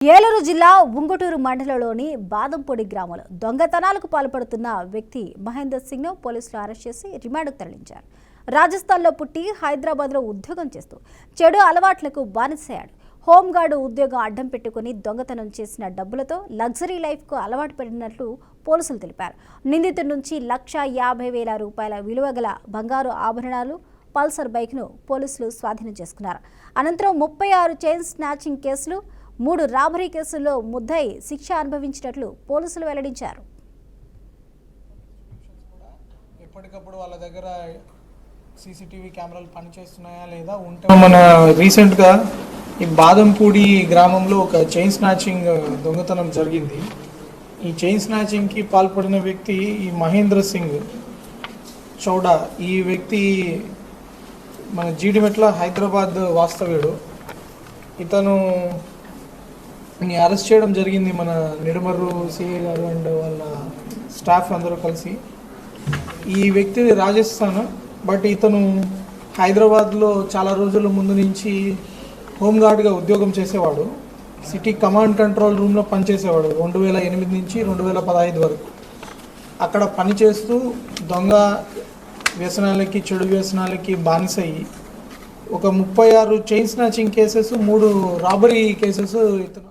ఏలూరు జిల్లా ఉంగుటూరు మండలంలోని బాదంపొడి గ్రామంలో దొంగతనాలకు పాల్పడుతున్న వ్యక్తి మహేందర్ సింగ్ ను పోలీసులు అరెస్ట్ చేసి రిమాండ్కు తరలించారు. రాజస్థాన్లో పుట్టి హైదరాబాద్లో ఉద్యోగం చేస్తూ చెడు అలవాట్లకు బానిసయ్యాడు. హోంగార్డు ఉద్యోగం అడ్డం పెట్టుకుని దొంగతనం చేసిన డబ్బులతో లగ్జరీ లైఫ్కు అలవాటు పడినట్లు పోలీసులు తెలిపారు. నిందితుడి నుంచి ₹1,50,000 విలువ గల బంగారు ఆభరణాలు, పల్సర్ బైక్ను పోలీసులు స్వాధీనం చేసుకున్నారు. అనంతరం 36 చైన్ స్నాచింగ్ కేసులు, 3 రాబరీ కేసుల్లో ముద్దాయి శిక్ష అనుభవించినట్లు పోలీసులు వెల్లడించారు. ఎప్పటికప్పుడు వాళ్ళ దగ్గర సీసీటీవీ కెమెరాలు పనిచేస్తున్నాయా లేదా ఉంటే మన రీసెంట్గా ఈ బాదంపూడి గ్రామంలో ఒక చైన్ స్నాచింగ్ దొంగతనం జరిగింది. ఈ చైన్ స్నాచింగ్కి పాల్పడిన వ్యక్తి ఈ మహేంద్ర సింగ్ చౌడా. ఈ వ్యక్తి మన జీడిమెట్ల హైదరాబాద్ వాస్తవ్యుడు. ఇతను అరెస్ట్ చేయడం జరిగింది మన నిడమర్రు సిఐ గారు అండ్ వాళ్ళ స్టాఫ్ అందరూ కలిసి. ఈ వ్యక్తి రాజస్థాన్, బట్ ఇతను హైదరాబాద్లో చాలా రోజుల ముందు నుంచి హోంగార్డ్గా ఉద్యోగం చేసేవాడు. సిటీ కమాండ్ కంట్రోల్ రూమ్లో పనిచేసేవాడు 2008 నుంచి 2015 వరకు. అక్కడ పనిచేస్తూ దొంగ వ్యసనాలకి, చెడు వ్యసనాలకి బానిసయ్యి ఒక 36 chain snatching cases, 3 robbery cases ఇతను